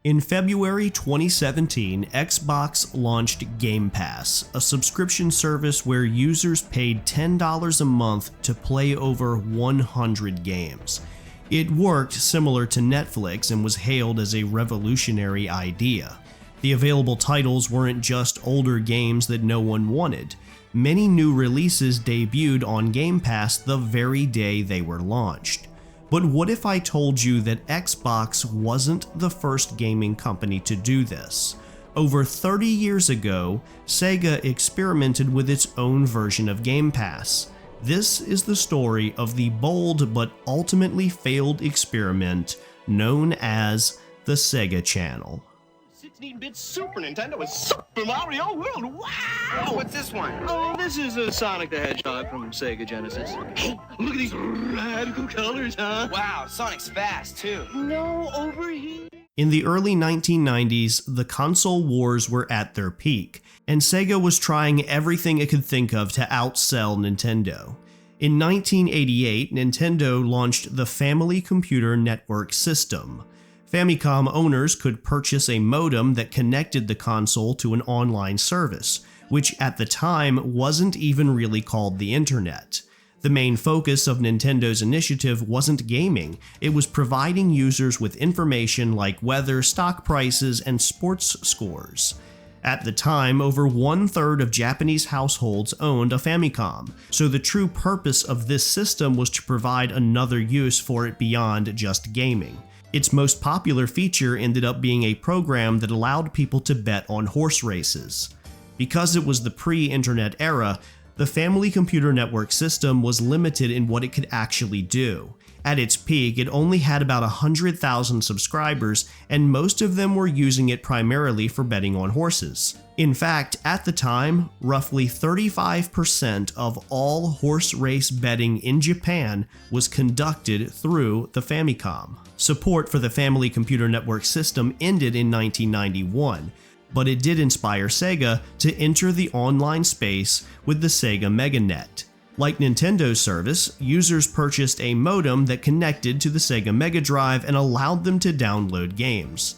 In February 2017, Xbox launched Game Pass, a subscription service where users paid $10 a month to play over 100 games. It worked similar to Netflix and was hailed as a revolutionary idea. The available titles weren't just older games that no one wanted. Many new releases debuted on Game Pass the very day they were launched. But what if I told you that Xbox wasn't the first gaming company to do this? Over 30 years ago, Sega experimented with its own version of Game Pass. This is the story of the bold but ultimately failed experiment known as the Sega Channel. 16-bit Super Nintendo with Super Mario World. Wow! What's this one? Oh, this is a Sonic the Hedgehog from Sega Genesis. Hey, look at these radical colors, huh? Wow, Sonic's fast, too. No, over here. In the early 1990s, the console wars were at their peak, and Sega was trying everything it could think of to outsell Nintendo. In 1988, Nintendo launched the Family Computer Network System. Famicom owners could purchase a modem that connected the console to an online service, which at the time wasn't even really called the Internet. The main focus of Nintendo's initiative wasn't gaming, it was providing users with information like weather, stock prices, and sports scores. At the time, over 1/3 of Japanese households owned a Famicom, so the true purpose of this system was to provide another use for it beyond just gaming. Its most popular feature ended up being a program that allowed people to bet on horse races. Because it was the pre-internet era, the Family Computer Network system was limited in what it could actually do. At its peak, it only had about 100,000 subscribers, and most of them were using it primarily for betting on horses. In fact, at the time, roughly 35% of all horse race betting in Japan was conducted through the Famicom. Support for the Family Computer Network system ended in 1991, but it did inspire Sega to enter the online space with the Sega MegaNet. Like Nintendo's service, users purchased a modem that connected to the Sega Mega Drive and allowed them to download games.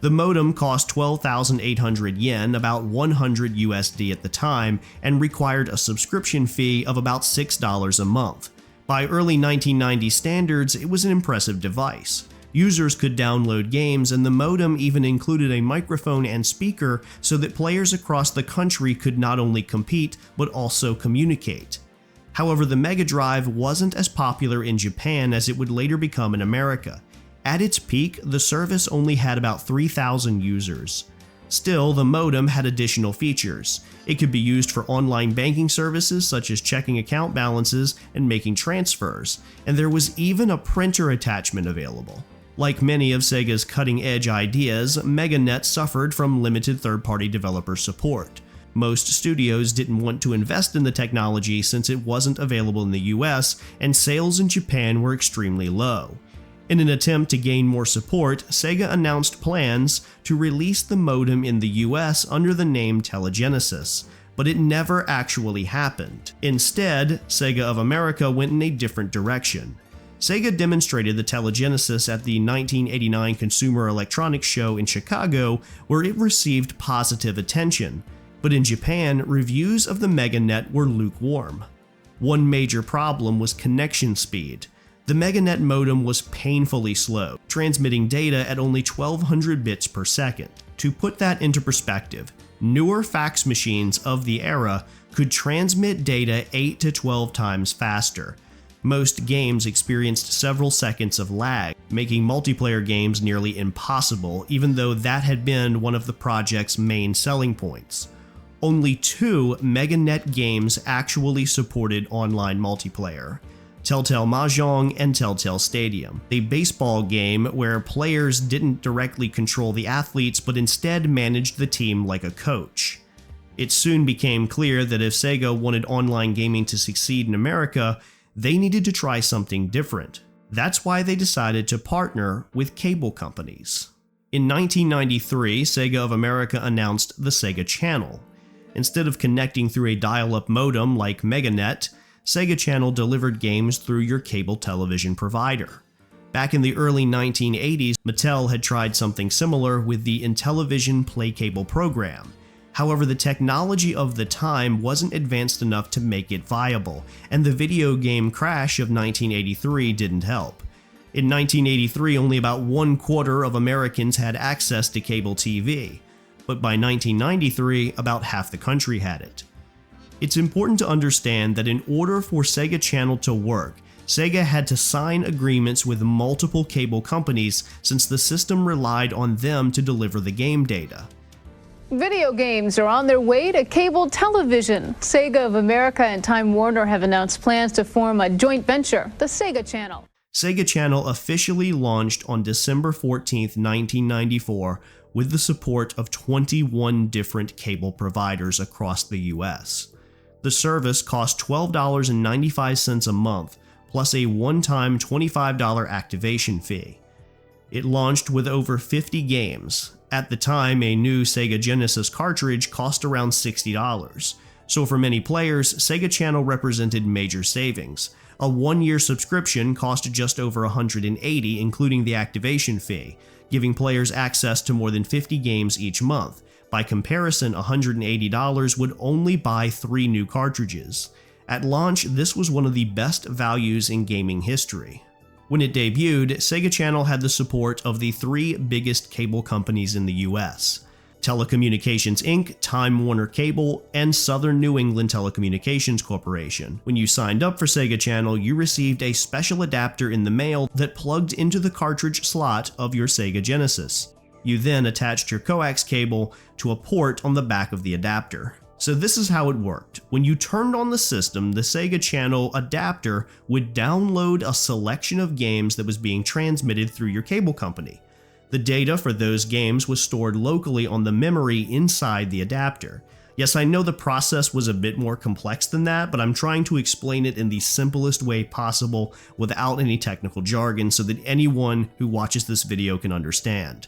The modem cost 12,800 yen, about 100 USD at the time, and required a subscription fee of about $6 a month. By early 1990 standards, it was an impressive device. Users could download games, and the modem even included a microphone and speaker so that players across the country could not only compete, but also communicate. However, the Mega Drive wasn't as popular in Japan as it would later become in America. At its peak, the service only had about 3,000 users. Still, the modem had additional features. It could be used for online banking services such as checking account balances and making transfers, and there was even a printer attachment available. Like many of Sega's cutting-edge ideas, MegaNet suffered from limited third-party developer support. Most studios didn't want to invest in the technology since it wasn't available in the US, and sales in Japan were extremely low. In an attempt to gain more support, Sega announced plans to release the modem in the US under the name Telegenesis, but it never actually happened. Instead, Sega of America went in a different direction. Sega demonstrated the Telegenesis at the 1989 Consumer Electronics Show in Chicago, where it received positive attention. But in Japan, reviews of the MegaNet were lukewarm. One major problem was connection speed. The MegaNet modem was painfully slow, transmitting data at only 1200 bits per second. To put that into perspective, newer fax machines of the era could transmit data 8 to 12 times faster. Most games experienced several seconds of lag, making multiplayer games nearly impossible, even though that had been one of the project's main selling points. Only 2 MegaNet games actually supported online multiplayer: Telltale Mahjong and Telltale Stadium, a baseball game where players didn't directly control the athletes but instead managed the team like a coach. It soon became clear that if Sega wanted online gaming to succeed in America, they needed to try something different. That's why they decided to partner with cable companies. In 1993, Sega of America announced the Sega Channel. Instead of connecting through a dial-up modem like MegaNet, Sega Channel delivered games through your cable television provider. Back in the early 1980s, Mattel had tried something similar with the Intellivision Play Cable program. However, the technology of the time wasn't advanced enough to make it viable, and the video game crash of 1983 didn't help. In 1983, only about 1/4 of Americans had access to cable TV, but by 1993, about half the country had it. It's important to understand that in order for Sega Channel to work, Sega had to sign agreements with multiple cable companies since the system relied on them to deliver the game data. Video games are on their way to cable television. Sega of America and Time Warner have announced plans to form a joint venture, the Sega Channel. Sega Channel officially launched on December 14, 1994, with the support of 21 different cable providers across the US. The service cost $12.95 a month, plus a one-time $25 activation fee. It launched with over 50 games. At the time, a new Sega Genesis cartridge cost around $60, so for many players, Sega Channel represented major savings. A one-year subscription cost just over $180, including the activation fee, giving players access to more than 50 games each month. By comparison, $180 would only buy 3 new cartridges. At launch, this was one of the best values in gaming history. When it debuted, Sega Channel had the support of the 3 biggest cable companies in the US: Telecommunications Inc., Time Warner Cable, and Southern New England Telecommunications Corporation. When you signed up for Sega Channel, you received a special adapter in the mail that plugged into the cartridge slot of your Sega Genesis. You then attached your coax cable to a port on the back of the adapter. So this is how it worked. When you turned on the system, the Sega Channel adapter would download a selection of games that was being transmitted through your cable company. The data for those games was stored locally on the memory inside the adapter. Yes, I know the process was a bit more complex than that, but I'm trying to explain it in the simplest way possible without any technical jargon so that anyone who watches this video can understand.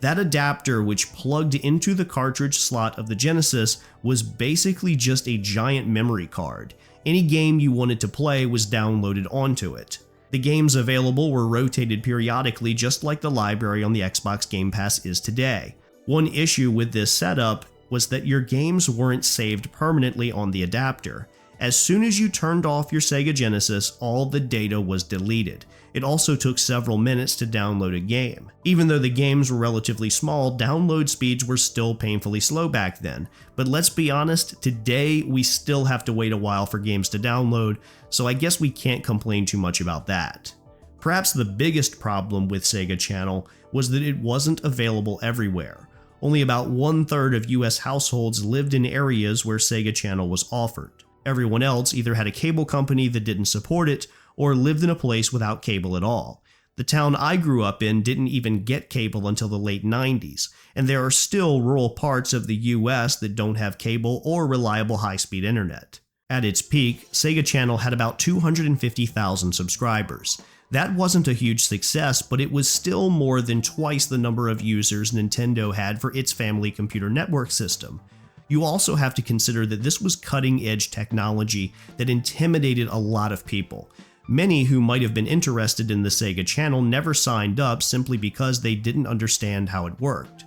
That adapter, which plugged into the cartridge slot of the Genesis, was basically just a giant memory card. Any game you wanted to play was downloaded onto it. The games available were rotated periodically, just like the library on the Xbox Game Pass is today. One issue with this setup was that your games weren't saved permanently on the adapter. As soon as you turned off your Sega Genesis, all the data was deleted. It also took several minutes to download a game. Even though the games were relatively small, download speeds were still painfully slow back then. But let's be honest, today we still have to wait a while for games to download, so I guess we can't complain too much about that. Perhaps the biggest problem with Sega Channel was that it wasn't available everywhere. Only about 1/3 of US households lived in areas where Sega Channel was offered. Everyone else either had a cable company that didn't support it, or lived in a place without cable at all. The town I grew up in didn't even get cable until the late 90s, and there are still rural parts of the US that don't have cable or reliable high-speed internet. At its peak, Sega Channel had about 250,000 subscribers. That wasn't a huge success, but it was still more than twice the number of users Nintendo had for its Family Computer Network system. You also have to consider that this was cutting-edge technology that intimidated a lot of people. Many who might have been interested in the Sega Channel never signed up simply because they didn't understand how it worked.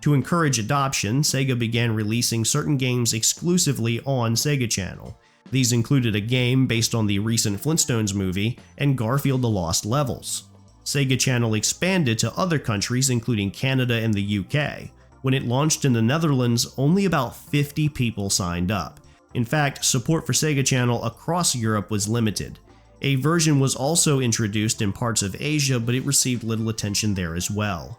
To encourage adoption, Sega began releasing certain games exclusively on Sega Channel. These included a game based on the recent Flintstones movie and Garfield: The Lost Levels. Sega Channel expanded to other countries including Canada and the UK. When it launched in the Netherlands, only about 50 people signed up. In fact, support for Sega Channel across Europe was limited. A version was also introduced in parts of Asia, but it received little attention there as well.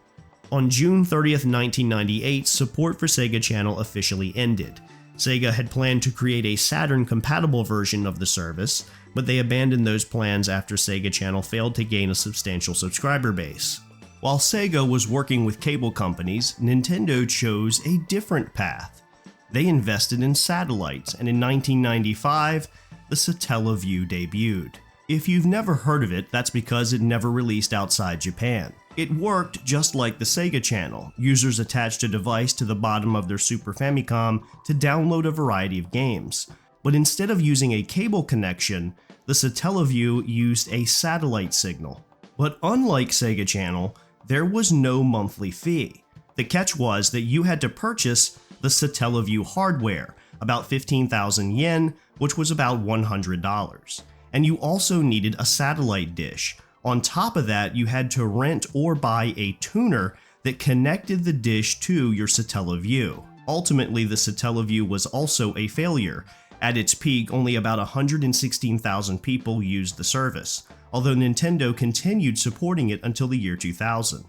On June 30th, 1998, support for Sega Channel officially ended. Sega had planned to create a Saturn-compatible version of the service, but they abandoned those plans after Sega Channel failed to gain a substantial subscriber base. While Sega was working with cable companies, Nintendo chose a different path. They invested in satellites, and in 1995, the Satellaview debuted. If you've never heard of it, that's because it never released outside Japan. It worked just like the Sega Channel. Users attached a device to the bottom of their Super Famicom to download a variety of games. But instead of using a cable connection, the Satellaview used a satellite signal. But unlike Sega Channel, there was no monthly fee. The catch was that you had to purchase the Satellaview hardware, about 15,000 yen, which was about $100. And you also needed a satellite dish. On top of that, you had to rent or buy a tuner that connected the dish to your Satellaview. Ultimately, the Satellaview was also a failure. At its peak, only about 116,000 people used the service, although Nintendo continued supporting it until the year 2000.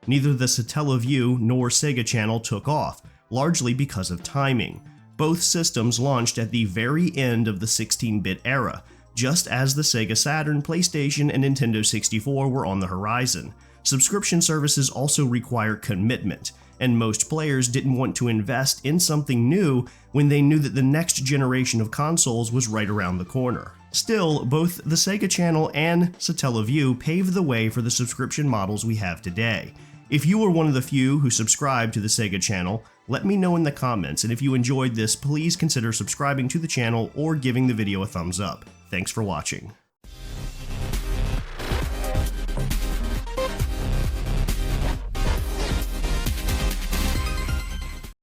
Neither the Satellaview nor Sega Channel took off, largely because of timing. Both systems launched at the very end of the 16-bit era, just as the Sega Saturn, PlayStation, and Nintendo 64 were on the horizon. Subscription services also require commitment, and most players didn't want to invest in something new when they knew that the next generation of consoles was right around the corner. Still, both the Sega Channel and Satellaview paved the way for the subscription models we have today. If you were one of the few who subscribed to the Sega Channel, let me know in the comments, and if you enjoyed this, please consider subscribing to the channel or giving the video a thumbs up. Thanks for watching.